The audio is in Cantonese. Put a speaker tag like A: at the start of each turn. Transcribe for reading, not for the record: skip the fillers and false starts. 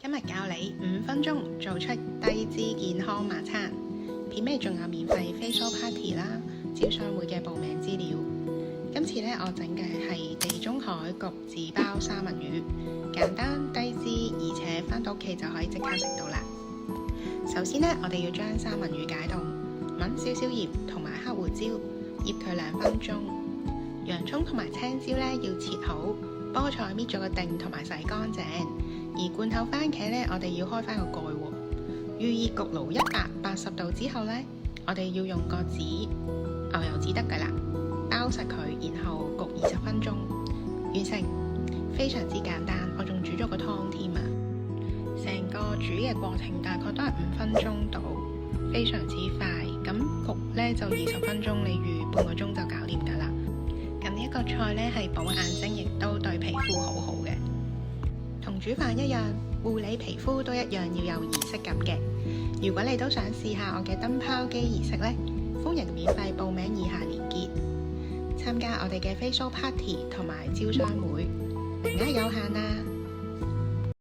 A: 今日教你5分鐘做出低脂健康晚餐，片尾仲有免費 facial party 啦，招商會嘅報名資料。今次我整嘅係地中海焗紙包三文魚，簡單低脂，而且返到屋企就可以即刻食到啦。首先我哋要將三文魚解凍，搵少少鹽同埋黑胡椒，醃佢2分鐘。洋蔥同埋青椒要切好，菠菜搣咗個頂同埋洗乾淨。而罐頭番茄我哋要開翻個蓋喎。預熱焗爐180度之後我哋要用個紙牛油紙得㗎啦，包實佢，然後焗20分鐘，完成。非常之簡單，我仲煮咗個湯添啊！成個煮嘅過程大概都係5分鐘到，非常之快。咁焗就20分鐘，你預半個鐘就搞掂㗎啦。咁呢一個菜係補眼睛，亦都對皮膚好好嘅。同煮飯一樣，護理皮膚都一樣要有儀式感嘅。如果你都想試下我嘅燈泡機儀式歡迎免費報名以下連結，參加我哋嘅 facial party 同埋招商會，名額有限啊！